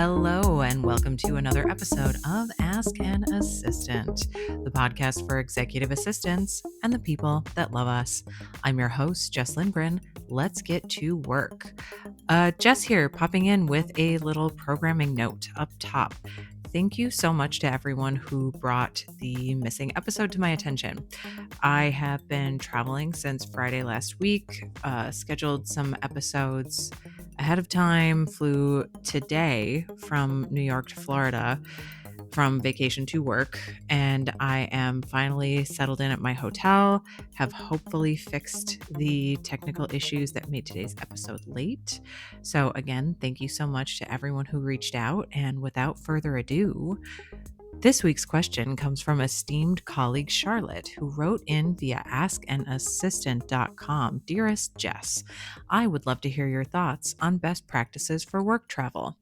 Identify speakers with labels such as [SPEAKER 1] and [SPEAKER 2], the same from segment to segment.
[SPEAKER 1] Hello, and welcome to another episode of Ask an Assistant, the podcast for executive assistants and the people that love us. I'm your host, Jess Lindgren. Let's get to work. Jess here, popping in with a little programming note up top. Thank you so much to everyone who brought the missing episode to my attention. I have been traveling since Friday last week, scheduled some episodes ahead of time, flew today from New York to Florida from vacation to work, and I am finally settled in at my hotel, have hopefully fixed the technical issues that made today's episode late. So again, thank you so much to everyone who reached out, and without further ado, this week's question comes from Esteemed Colleague Charlotte, who wrote in via askanassistant.com. Dearest Jess, I would love to hear your thoughts on best practices for work travel.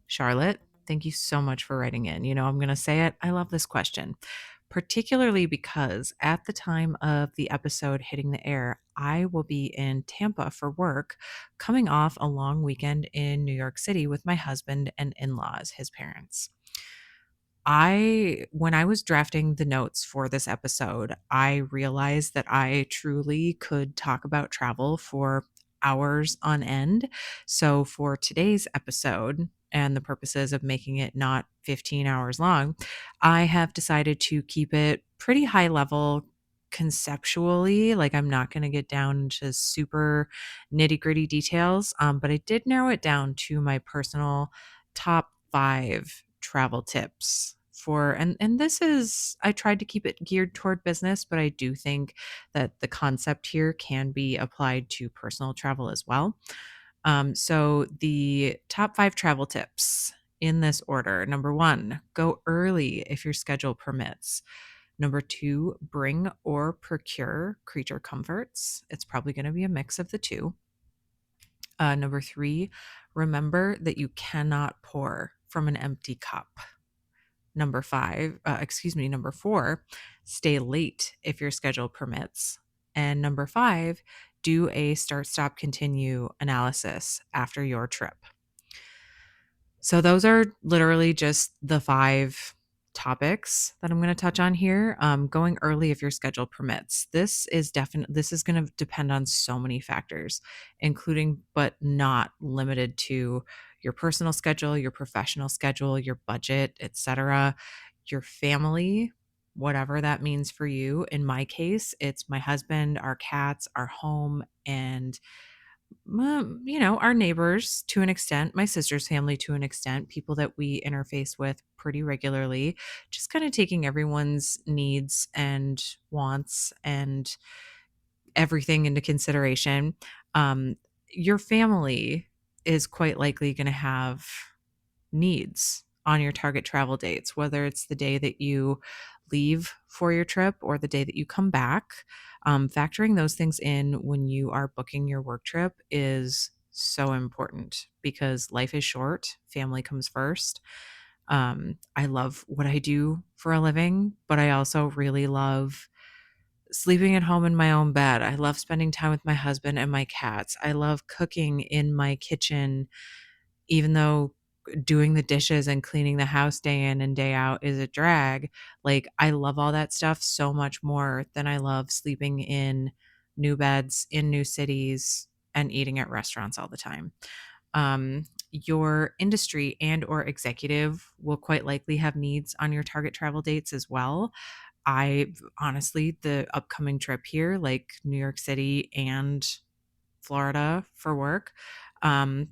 [SPEAKER 1] Charlotte, thank you so much for writing in. I'm going to say it. I love this question, particularly because at the time of the episode hitting the air, I will be in Tampa for work, coming off a long weekend in New York City with my husband and in-laws, his parents. When I was drafting the notes for this episode, I realized that I truly could talk about travel for hours on end. So for today's episode, and the purposes of making it not 15 hours long, I have decided to keep it pretty high level conceptually. Like, I'm not going to get down to super nitty gritty details, but I did narrow it down to my personal top 5 travel tips and this is, I tried to keep it geared toward business, but I do think that the concept here can be applied to personal travel as well. So the top 5 travel tips in this order: number 1, go early if your schedule permits. Number 2, bring or procure creature comforts. It's probably going to be a mix of the two. Number 3, remember that you cannot pour from an empty cup. Number 4, stay late if your schedule permits. And number 5, do a start, stop, continue analysis after your trip. So those are literally just the 5 topics that I'm going to touch on here. Going early if your schedule permits. This is going to depend on so many factors, including but not limited to your personal schedule, your professional schedule, your budget, etc., your family, whatever that means for you. In my case, it's my husband, our cats, our home, and our neighbors to an extent, my sister's family to an extent, people that we interface with pretty regularly, just kind of taking everyone's needs and wants and everything into consideration. Your family is quite likely going to have needs on your target travel dates, whether it's the day that you leave for your trip or the day that you come back. Factoring those things in when you are booking your work trip is so important because life is short. Family comes first. I love what I do for a living, but I also really love sleeping at home in my own bed. I love spending time with my husband and my cats. I love cooking in my kitchen, even though doing the dishes and cleaning the house day in and day out is a drag. Like, I love all that stuff so much more than I love sleeping in new beds in new cities and eating at restaurants all the time. Your industry and or executive will quite likely have needs on your target travel dates as well. I honestly, the upcoming trip here, like New York City and Florida for work, I'm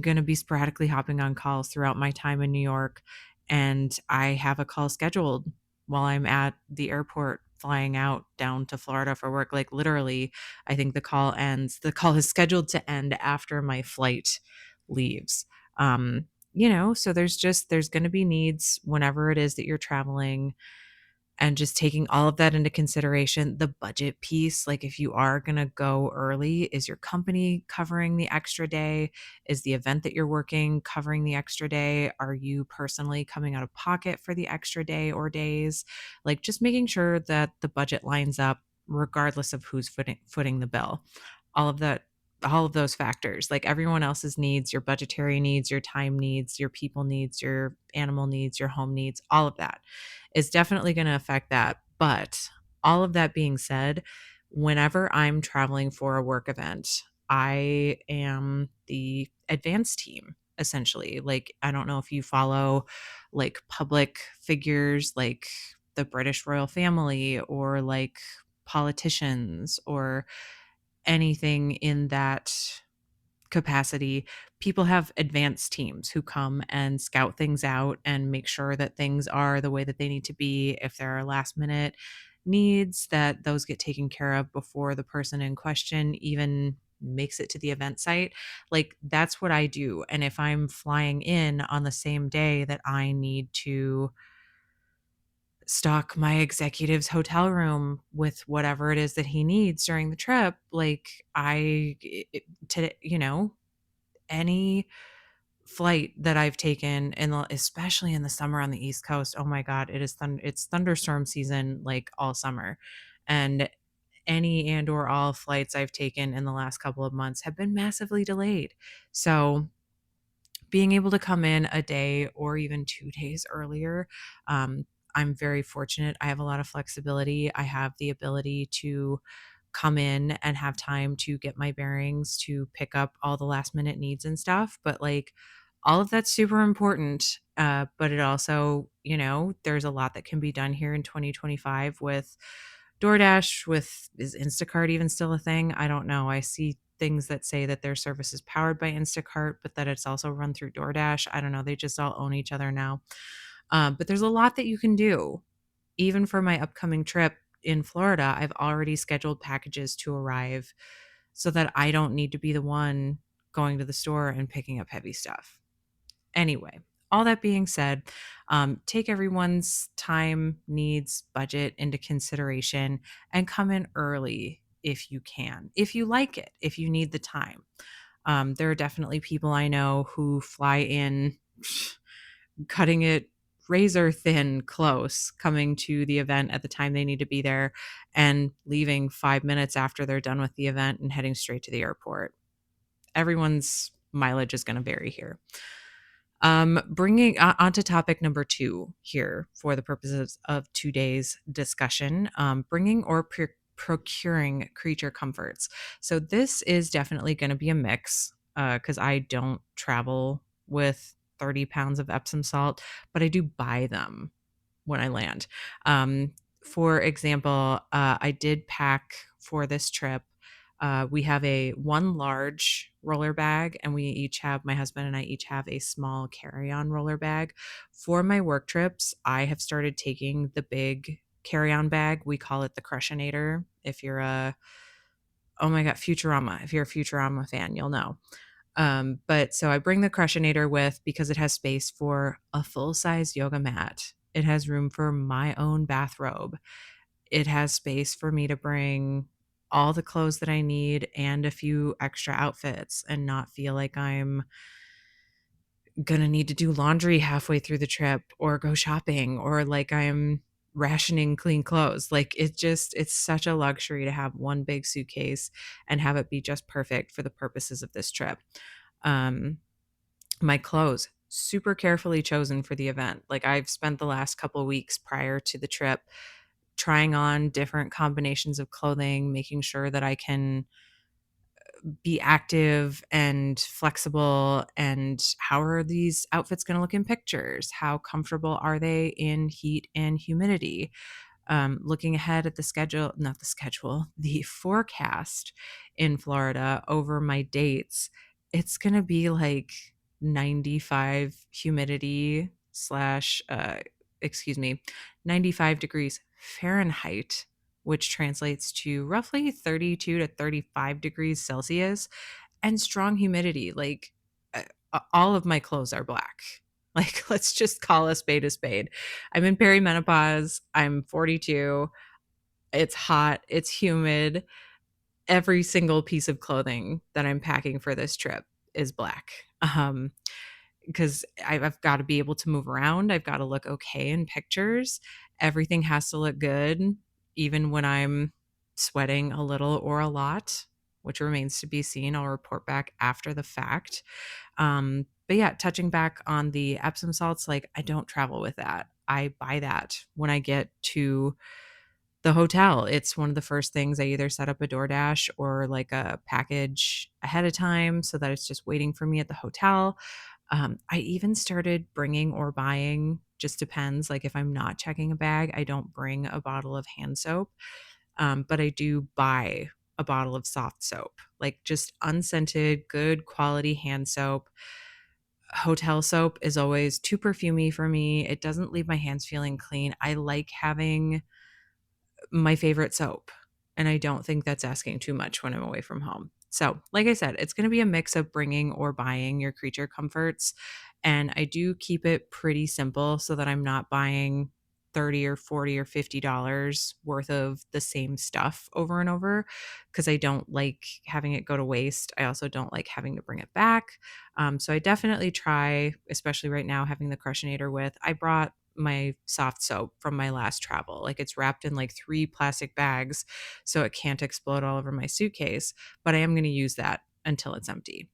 [SPEAKER 1] going to be sporadically hopping on calls throughout my time in New York. And I have a call scheduled while I'm at the airport flying out down to Florida for work. Like, literally, I think the call is scheduled to end after my flight leaves. So there's going to be needs whenever it is that you're traveling, and just taking all of that into consideration. The budget piece, like, if you are going to go early, is your company covering the extra day? Is the event that you're working covering the extra day? Are you personally coming out of pocket for the extra day or days? Like, just making sure that the budget lines up regardless of who's footing the bill. All of that all of those factors, like everyone else's needs, your budgetary needs, your time needs, your people needs, your animal needs, your home needs, all of that is definitely going to affect that. But all of that being said, whenever I'm traveling for a work event, I am the advanced team essentially. Like, I don't know if you follow like public figures like the British royal family or like politicians or anything in that capacity. People have advanced teams who come and scout things out and make sure that things are the way that they need to be. If there are last minute needs, that those get taken care of before the person in question even makes it to the event site. Like, that's what I do. And if I'm flying in on the same day that I need to stock my executive's hotel room with whatever it is that he needs during the trip, like to, any flight that I've taken especially in the summer on the East Coast, oh my God, it's thunderstorm season like all summer. And any and or all flights I've taken in the last couple of months have been massively delayed. So being able to come in a day or even 2 days earlier, um, I'm very fortunate. I have a lot of flexibility. I have the ability to come in and have time to get my bearings, to pick up all the last minute needs and stuff, but, like, all of that's super important, but it also, there's a lot that can be done here in 2025 with DoorDash. With Is Instacart even still a thing? I don't know. I see things that say that their service is powered by Instacart, but that it's also run through DoorDash. I don't know. They just all own each other now. But there's a lot that you can do. Even for my upcoming trip in Florida, I've already scheduled packages to arrive so that I don't need to be the one going to the store and picking up heavy stuff. Anyway, all that being said, take everyone's time, needs, budget into consideration and come in early if you can, if you like it, if you need the time. There are definitely people I know who fly in cutting it razor thin close, coming to the event at the time they need to be there and leaving 5 minutes after they're done with the event and heading straight to the airport. Everyone's mileage is going to vary here. Bringing onto topic number 2 here for the purposes of today's discussion, bringing or procuring creature comforts. So this is definitely going to be a mix because I don't travel with 30 pounds of Epsom salt, but I do buy them when I land. Um, for example, I did pack for this trip. We have a one large roller bag, and my husband and I each have a small carry-on roller bag. For my work trips, I have started taking the big carry-on bag. We call it the Crushinator. Oh my God, Futurama. If you're a Futurama fan, you'll know. But so I bring the Crushinator with because it has space for a full-size yoga mat. It has room for my own bathrobe. It has space for me to bring all the clothes that I need and a few extra outfits and not feel like I'm gonna need to do laundry halfway through the trip or go shopping or like I'm rationing clean clothes. Like it's such a luxury to have one big suitcase and have it be just perfect for the purposes of this trip. Um, my clothes, super carefully chosen for the event. Like, I've spent the last couple of weeks prior to the trip trying on different combinations of clothing, making sure that I can be active and flexible. And how are these outfits going to look in pictures? How comfortable are they in heat and humidity? Looking ahead at the forecast in Florida over my dates, it's going to be like 95 humidity slash, excuse me, 95 degrees Fahrenheit, which translates to roughly 32 to 35 degrees Celsius, and strong humidity. Like, all of my clothes are black. Like, let's just call a spade a spade. I'm in perimenopause. I'm 42. It's hot. It's humid. Every single piece of clothing that I'm packing for this trip is black. Because I've got to be able to move around. I've got to look okay in pictures. Everything has to look good, even when I'm sweating a little or a lot. which remains to be seen. I'll report back after the fact. But yeah, touching back on the Epsom salts, like I don't travel with that. I buy that when I get to the hotel. It's one of the first things I either set up a DoorDash or like a package ahead of time so that it's just waiting for me at the hotel. I even started bringing or buying, just depends. Like if I'm not checking a bag, I don't bring a bottle of hand soap, but I do buy a bottle of soft soap, like just unscented, good quality hand soap. Hotel soap is always too perfumey for me. It doesn't leave my hands feeling clean. I like having my favorite soap, and I don't think that's asking too much when I'm away from home. So, like I said, it's going to be a mix of bringing or buying your creature comforts, and I do keep it pretty simple so that I'm not buying 30 or 40 or $50 worth of the same stuff over and over because I don't like having it go to waste. I also don't like having to bring it back. So I definitely try, especially right now having the Crushinator with. I brought my soft soap from my last travel. Like it's wrapped in like 3 plastic bags so it can't explode all over my suitcase, but I am going to use that until it's empty.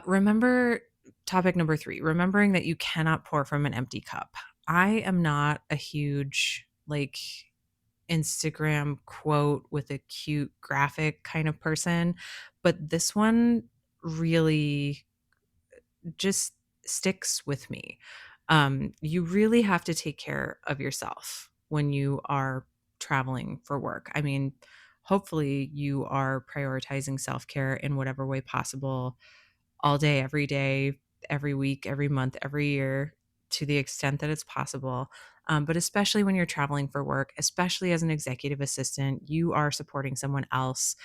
[SPEAKER 1] Remember topic number 3, remembering that you cannot pour from an empty cup. I am not a huge like Instagram quote with a cute graphic kind of person, but this one really just sticks with me. You really have to take care of yourself when you are traveling for work. I mean, hopefully, you are prioritizing self care in whatever way possible all day, every week, every month, every year, to the extent that it's possible. But especially when you're traveling for work, especially as an executive assistant, you are supporting someone else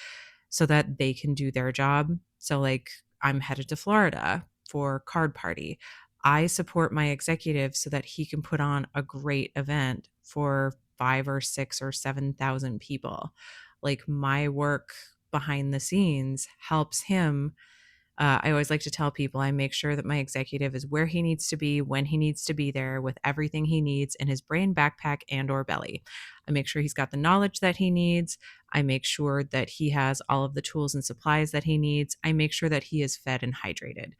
[SPEAKER 1] so that they can do their job. So, like, I'm headed to Florida for card party. I support my executive so that he can put on a great event for 5 or 6 or 7,000 people. Like, my work behind the scenes helps him. I always like to tell people I make sure that my executive is where he needs to be, when he needs to be there, with everything he needs in his brain, backpack, and or belly. I make sure he's got the knowledge that he needs. I make sure that he has all of the tools and supplies that he needs. I make sure that he is fed and hydrated.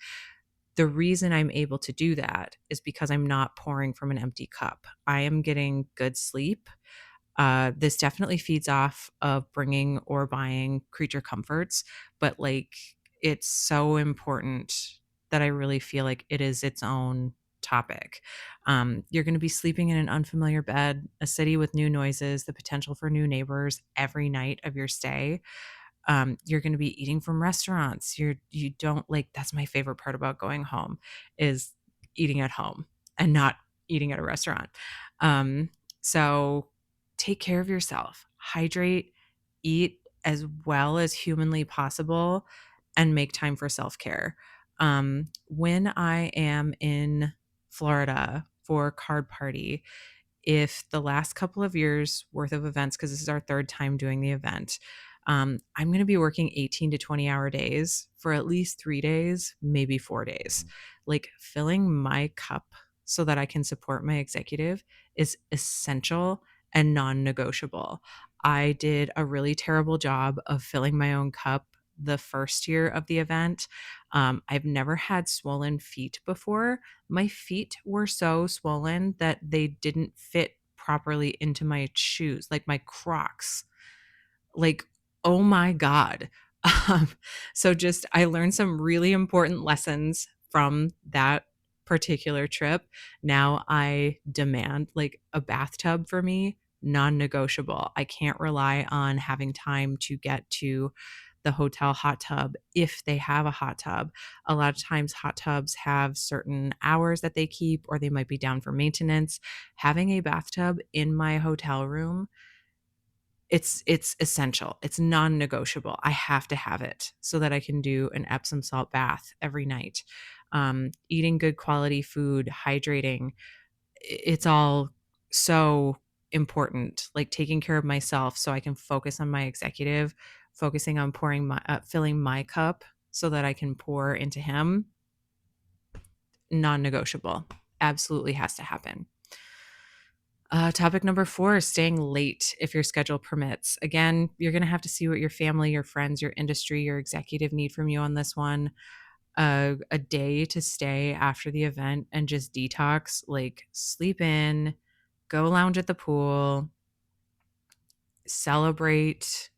[SPEAKER 1] The reason I'm able to do that is because I'm not pouring from an empty cup. I am getting good sleep. This definitely feeds off of bringing or buying creature comforts, but like it's so important that I really feel like it is its own topic. You're going to be sleeping in an unfamiliar bed, a city with new noises, the potential for new neighbors every night of your stay. You're going to be eating from restaurants. You don't like, that's my favorite part about going home is eating at home and not eating at a restaurant. So take care of yourself, hydrate, eat as well as humanly possible, and make time for self-care. When I am in Florida for card party, if the last couple of years worth of events, because this is our third time doing the event, I'm going to be working 18 to 20-hour days for at least 3 days, maybe 4 days. Like filling my cup so that I can support my executive is essential and non negotiable. I did a really terrible job of filling my own cup the first year of the event. I've never had swollen feet before. My feet were so swollen that they didn't fit properly into my shoes, like my Crocs. Like, oh my God. Um, so just I learned some really important lessons from that particular trip. Now I demand like a bathtub for me, non-negotiable. I can't rely on having time to get to the hotel hot tub if they have a hot tub. A lot of times hot tubs have certain hours that they keep or they might be down for maintenance. Having a bathtub in my hotel room, it's essential. It's non-negotiable. I have to have it so that I can do an Epsom salt bath every night. Eating good quality food, hydrating, it's all so important. Like taking care of myself so I can focus on my executive, focusing on filling my cup so that I can pour into him. Non-negotiable. Absolutely has to happen. Topic number 4, staying late if your schedule permits. Again, you're gonna have to see what your family, your friends, your industry, your executive need from you on this one. A day to stay after the event and just detox, like sleep in, go lounge at the pool, celebrate,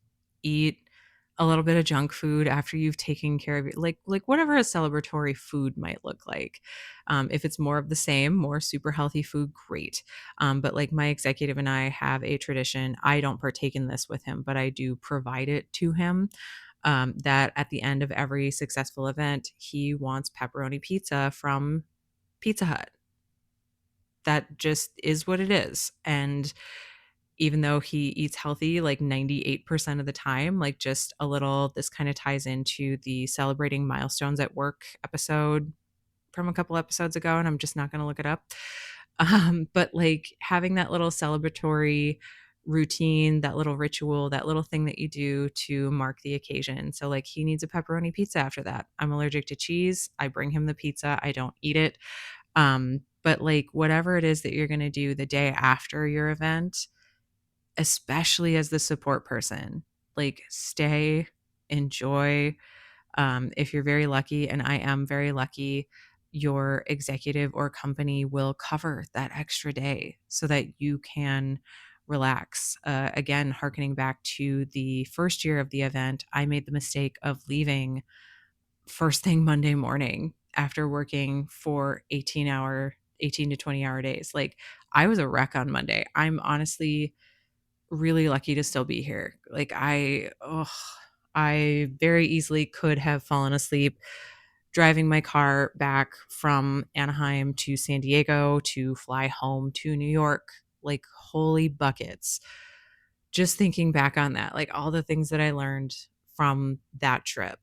[SPEAKER 1] eat a little bit of junk food after you've taken care of it, like whatever a celebratory food might look like. If it's more of the same, more super healthy food, great. But like my executive and I have a tradition. I don't partake in this with him, but I do provide it to him. That at the end of every successful event, he wants pepperoni pizza from Pizza Hut. That just is what it is. And even though he eats healthy like 98% of the time, like just a little, this kind of ties into the celebrating milestones at work episode from a couple episodes ago, and I'm just not going to look it up. But like having that little celebratory routine, that little ritual, that little thing that you do to mark the occasion. So like he needs a pepperoni pizza after that. I'm allergic to cheese. I bring him the pizza. I don't eat it. But like whatever it is that you're going to do the day after your event, especially as the support person, like stay, enjoy. If you're very lucky, and I am very lucky, your executive or company will cover that extra day so that you can relax. Again, harkening back to the first year of the event, I made the mistake of leaving first thing Monday morning after working for 18 to 20-hour days. Like I was a wreck on Monday. I'm honestly really lucky to still be here. Like I very easily could have fallen asleep driving my car back from Anaheim to San Diego to fly home to New York. Like holy buckets. Just thinking back on that, like all the things that I learned from that trip.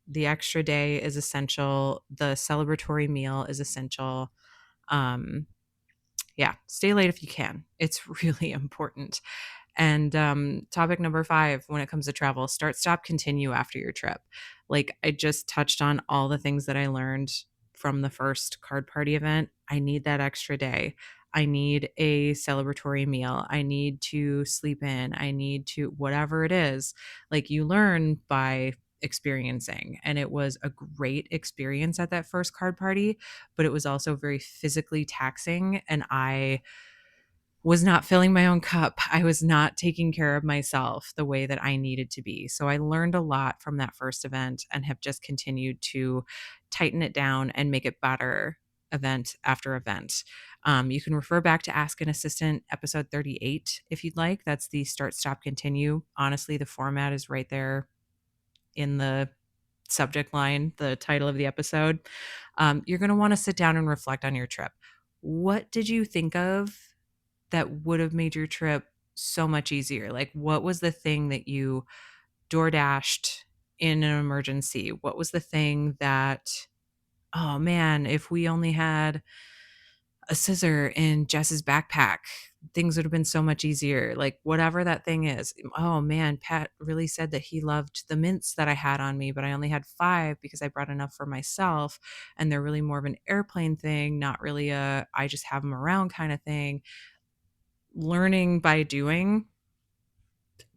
[SPEAKER 1] The extra day is essential. The celebratory meal is essential. Um, yeah, stay late if you can. It's really important. And topic number 5, when it comes to travel, start, stop, continue after your trip. Like I just touched on all the things that I learned from the first card party event. I need that extra day. I need a celebratory meal. I need to sleep in. I need to, whatever it is, like you learn by experiencing. And it was a great experience at that first card party, but it was also very physically taxing. And I was not filling my own cup. I was not taking care of myself the way that I needed to be. So I learned a lot from that first event and have just continued to tighten it down and make it better event after event. You can refer back to Ask an Assistant episode 38 if you'd like. That's the start, stop, continue. Honestly, the format is right there in the subject line, the title of the episode. You're going to want to sit down and reflect on your trip. What did you think of that would have made your trip so much easier? Like, what was the thing that you door dashed in an emergency? What was the thing that, oh man, if we only had a scissor in Jess's backpack, things would have been so much easier. Like, whatever that thing is. Oh man, Pat really said that he loved the mints that I had on me, but I only had 5 because I brought enough for myself. And they're really more of an airplane thing, not really a I just have them around kind of thing. Learning by doing,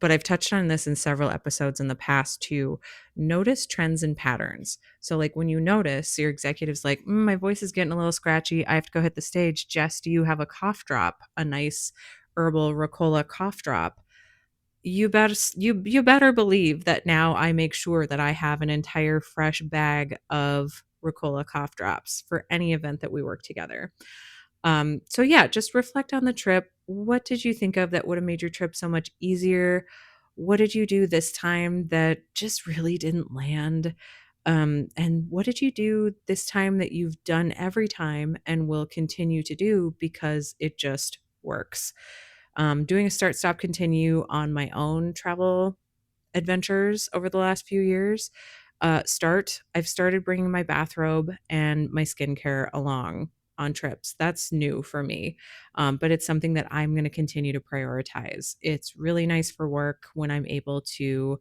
[SPEAKER 1] but I've touched on this in several episodes in the past too. Notice trends and patterns. So, like when you notice your executive's like, my voice is getting a little scratchy. I have to go hit the stage. Jess, do you have a cough drop? A nice herbal Ricola cough drop? You better believe that now I make sure that I have an entire fresh bag of Ricola cough drops for any event that we work together. So yeah, just reflect on the trip. What did you think of that would have made your trip so much easier? What did you do this time that just really didn't land? And what did you do this time that you've done every time and will continue to do because it just works? Doing a start, stop, continue on my own travel adventures over the last few years. I've started bringing my bathrobe and my skincare along on trips. That's new for me, but it's something that I'm going to continue to prioritize. It's really nice for work when I'm able to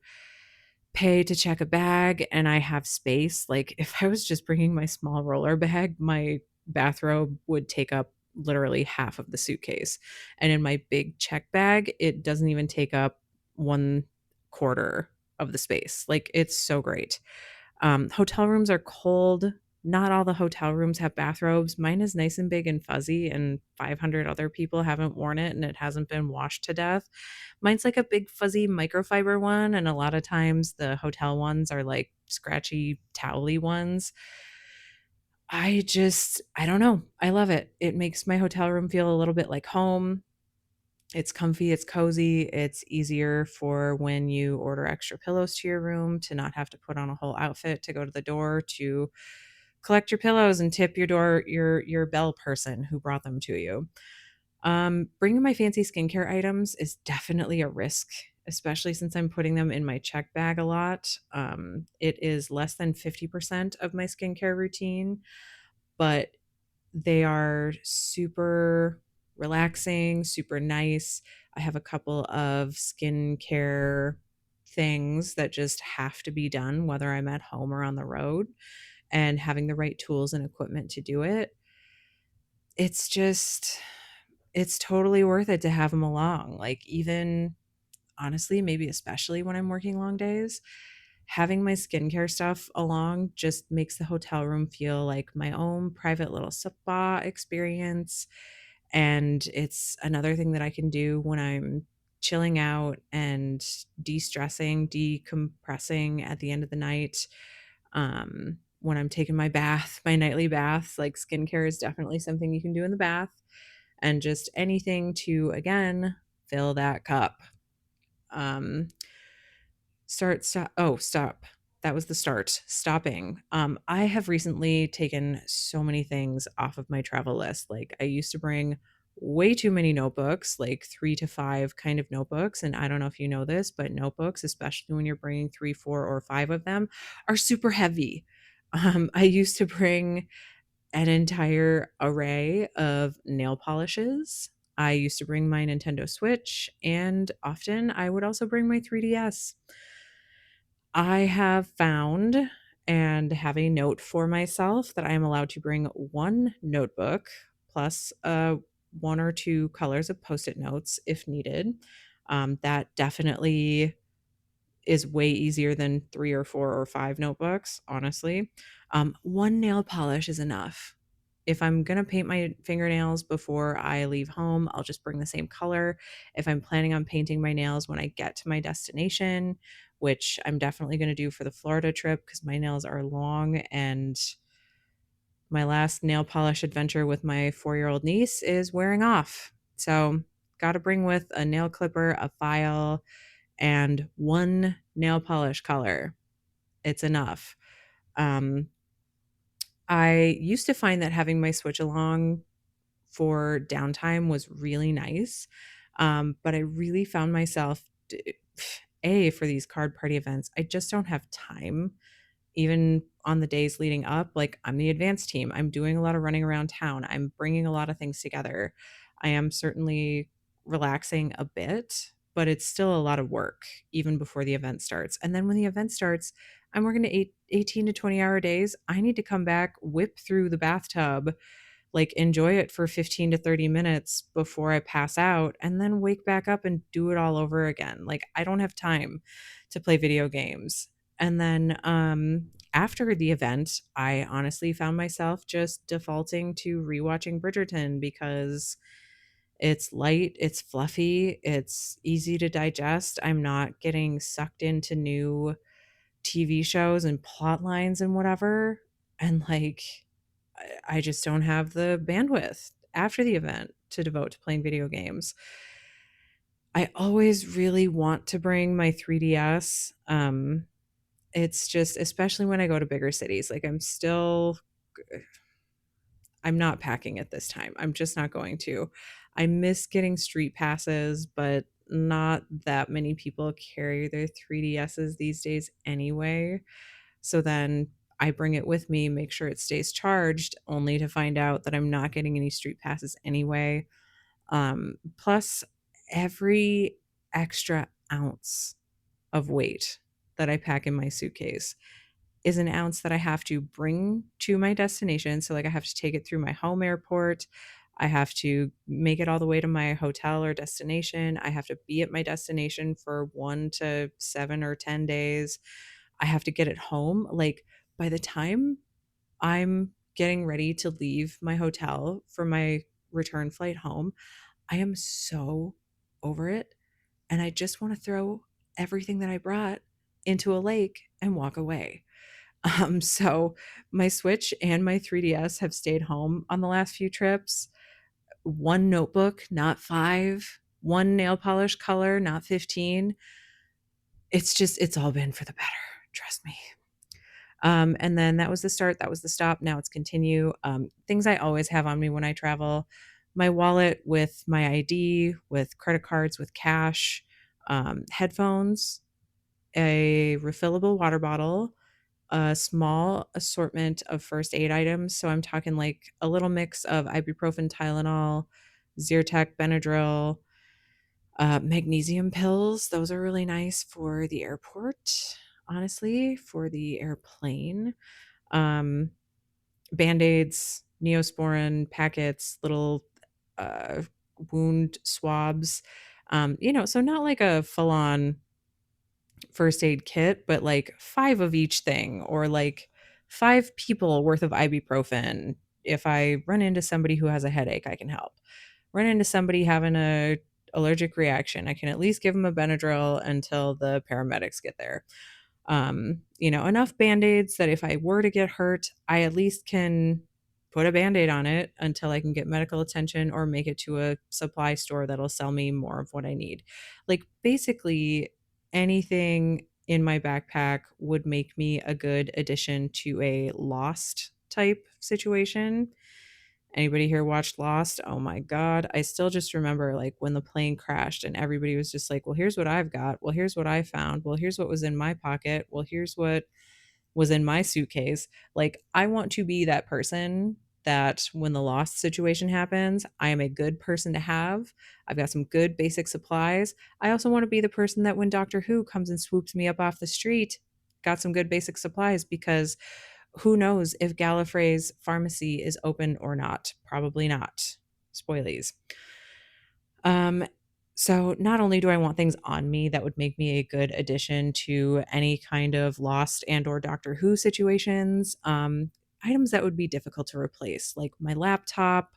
[SPEAKER 1] pay to check a bag and I have space. Like if I was just bringing my small roller bag, my bathrobe would take up literally half of the suitcase. And in my big check bag, it doesn't even take up 1/4 of the space. Like, it's so great. Hotel rooms are cold. Not all the hotel rooms have bathrobes. Mine is nice and big and fuzzy, and 500 other people haven't worn it, and it hasn't been washed to death. Mine's like a big fuzzy microfiber one, and a lot of times the hotel ones are like scratchy, towely ones. I don't know. I love it. It makes my hotel room feel a little bit like home. It's comfy, it's cozy, it's easier for when you order extra pillows to your room to not have to put on a whole outfit to go to the door to collect your pillows and tip your bell person who brought them to you. Bringing my fancy skincare items is definitely a risk, especially since I'm putting them in my check bag a lot. It is less than 50% of my skincare routine, but they are super relaxing, super nice. I have a couple of skincare things that just have to be done, whether I'm at home or on the road, and having the right tools and equipment to do it. It's just, it's totally worth it to have them along. Like, even honestly, maybe especially when I'm working long days, having my skincare stuff along just makes the hotel room feel like my own private little spa experience. And it's another thing that I can do when I'm chilling out and de-stressing, decompressing at the end of the night. When I'm taking my bath, my nightly bath, like, skincare is definitely something you can do in the bath, and just anything to, again, fill that cup. Um, stop. That was the start. Stopping. I have recently taken so many things off of my travel list. Like, I used to bring way too many notebooks, like 3 to 5 kind of notebooks, and I don't know if you know this, but notebooks, especially when you're bringing 3, 4, or 5 of them, are super heavy. I used to bring an entire array of nail polishes. I used to bring my Nintendo Switch, and often I would also bring my 3DS. I have found and have a note for myself that I am allowed to bring one notebook plus 1 or 2 colors of Post-it notes if needed. That definitely is way easier than 3 or 4 or 5 notebooks, honestly. 1 nail polish is enough. If I'm gonna paint my fingernails before I leave home, I'll just bring the same color. If I'm planning on painting my nails when I get to my destination, which I'm definitely gonna do for the Florida trip because my nails are long, and my last nail polish adventure with my 4-year-old niece is wearing off. So, gotta bring with a nail clipper, a file, and 1 nail polish color. It's enough. Um, I used to find that having my Switch along for downtime was really nice, but I really found myself for these card party events, I just don't have time even on the days leading up. Like, I'm the advanced team. I'm doing a lot of running around town. I'm bringing a lot of things together. I am certainly relaxing a bit, but it's still a lot of work even before the event starts. And then when the event starts, I'm working to 18 to 20-hour days. I need to come back, whip through the bathtub, like, enjoy it for 15 to 30 minutes before I pass out, and then wake back up and do it all over again. Like, I don't have time to play video games. And then after the event, I honestly found myself just defaulting to rewatching Bridgerton because it's light, it's fluffy, it's easy to digest. I'm not getting sucked into new TV shows and plot lines and whatever. And, like, I just don't have the bandwidth after the event to devote to playing video games. I always really want to bring my 3DS. It's just, especially when I go to bigger cities, like, I'm not packing it this time. I'm just not going to. I miss getting street passes, but not that many people carry their 3DSs these days anyway. So then I bring it with me, make sure it stays charged, only to find out that I'm not getting any street passes anyway. Plus, every extra ounce of weight that I pack in my suitcase is an ounce that I have to bring to my destination. So, like, I have to take it through my home airport. I have to make it all the way to my hotel or destination. I have to be at my destination for 1 to 7 or 10 days. I have to get it home. Like, by the time I'm getting ready to leave my hotel for my return flight home, I am so over it, and I just wanna throw everything that I brought into a lake and walk away. So my Switch and my 3DS have stayed home on the last few trips. 1 notebook, not 5, 1 nail polish color, not 15. It's all been for the better, trust me. And then that was the start, that was the stop, now it's continue. Things I always have on me when I travel: my wallet with my ID, with credit cards, with cash, headphones, a refillable water bottle, a small assortment of first aid items. So I'm talking like a little mix of ibuprofen, Tylenol, Zyrtec, Benadryl, magnesium pills. Those are really nice for the airport, honestly, for the airplane. Um, Band-Aids, Neosporin packets, little uh, wound swabs. So not like a full-on first aid kit, but like 5 of each thing, or like 5 people worth of ibuprofen. If I run into somebody who has a headache, I can help. Run into somebody having a allergic reaction, I can at least give them a Benadryl until the paramedics get there. Enough Band-Aids that if I were to get hurt, I at least can put a Band-Aid on it until I can get medical attention or make it to a supply store that'll sell me more of what I need. Like, basically, anything in my backpack would make me a good addition to a Lost type situation. Anybody here watched Lost? Oh my god, I still just remember, like, when the plane crashed and everybody was just like, "Well, here's what I've got. Well, here's what I found. Well, here's what was in my pocket. Well, here's what was in my suitcase." Like, I want to be that person that when the Lost situation happens, I am a good person to have. I've got some good basic supplies. I also wanna be the person that when Doctor Who comes and swoops me up off the street, got some good basic supplies, because who knows if Gallifrey's pharmacy is open or not? Probably not. Spoilies. Um, so not only do I want things on me that would make me a good addition to any kind of Lost and or Doctor Who situations, items that would be difficult to replace, like my laptop,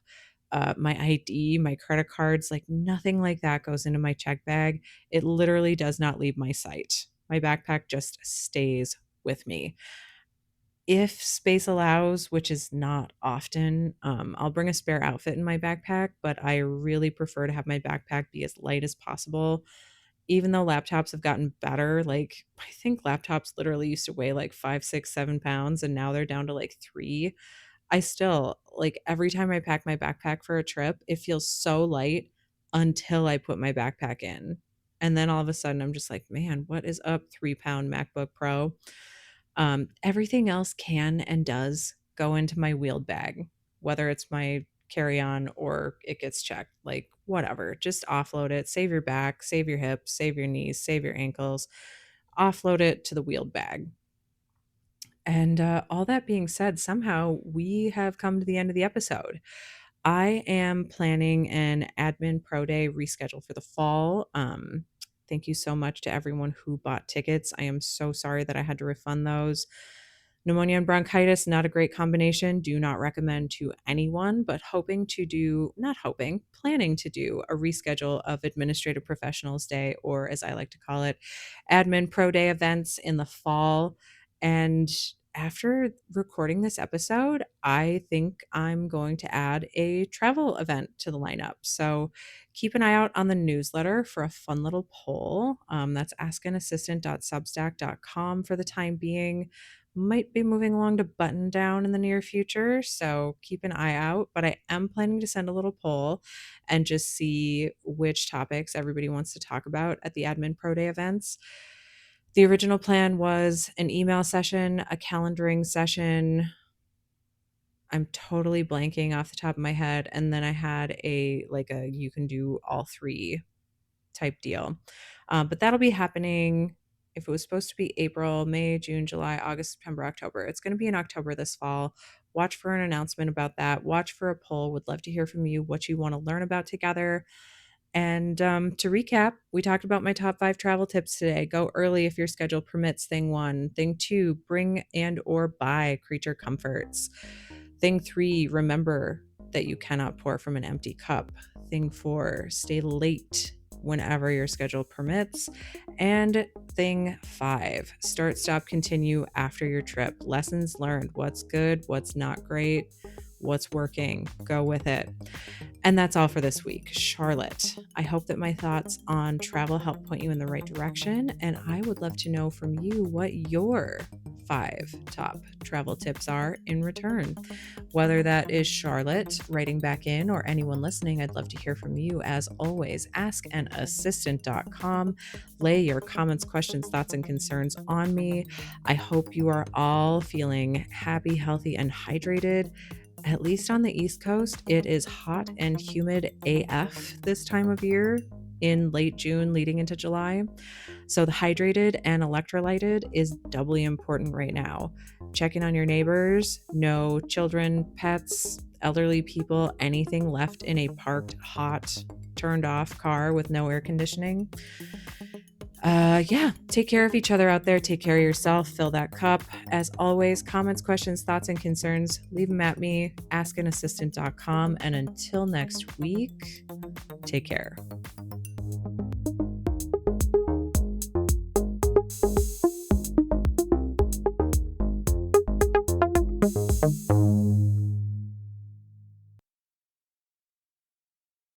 [SPEAKER 1] my ID, my credit cards, like nothing like that goes into my check bag. It literally does not leave my sight. My backpack just stays with me. If space allows, which is not often, I'll bring a spare outfit in my backpack, but I really prefer to have my backpack be as light as possible. Even though laptops have gotten better, like, I think laptops literally used to weigh like 5, 6, 7 pounds, and now they're down to like 3. I still, like, every time I pack my backpack for a trip, it feels so light until I put my backpack in. And then all of a sudden, I'm just like, man, what is up, 3-pound MacBook Pro? Everything else can and does go into my wheeled bag, whether it's my carry on or it gets checked, like whatever. Just offload it, save your back, save your hips, save your knees, save your ankles, offload it to the wheeled bag. And all that being said, somehow we have come to the end of the episode. I am planning an admin pro day reschedule for the fall. Thank you so much to everyone who bought tickets. I am so sorry that I had to refund those. Pneumonia and bronchitis, not a great combination. Do not recommend to anyone, but planning to do a reschedule of Administrative Professionals Day, or as I like to call it, Admin Pro Day events in the fall. And after recording this episode, I think I'm going to add a travel event to the lineup. So keep an eye out on the newsletter for a fun little poll. That's askanassistant.substack.com for the time being. Might be moving along to button down in the near future, so keep an eye out. But I am planning to send a little poll and just see which topics everybody wants to talk about at the Admin Pro Day events. The original plan was an email session, a calendaring session. I'm totally blanking off the top of my head. And then I had a you can do all 3 type deal. But that'll be happening. If it was supposed to be April, May, June, July, August, September, October, it's going to be in October this fall. watch for an announcement about that. Watch for a poll. Would love to hear from you what you want to learn about together. And to recap, we talked about my top 5 travel tips today. Go early if your schedule permits. Thing 1. Thing 2, bring and or buy creature comforts. Thing 3, remember that you cannot pour from an empty cup. Thing 4, stay late whenever your schedule permits. And thing 5, start, stop, continue after your trip. Lessons learned. What's good, what's not great, what's working. Go with it. And that's all for this week. Charlotte, I hope that my thoughts on travel help point you in the right direction. And I would love to know from you what your 5 top travel tips are in return. Whether that is Charlotte writing back in or anyone listening, I'd love to hear from you. As always, askanassistant.com. Lay your comments, questions, thoughts, and concerns on me. I hope you are all feeling happy, healthy, and hydrated. At least on the East Coast, it is hot and humid AF this time of year in late June leading into July. So the hydrated and electrolyted is doubly important right now. Check in on your neighbors. No children, pets, elderly people, anything left in a parked, hot, turned off car with no air conditioning. Take care of each other out there. Take care of yourself. Fill that cup. As always, comments, questions, thoughts, and concerns, leave them at me, askanassistant.com. And until next week, take care.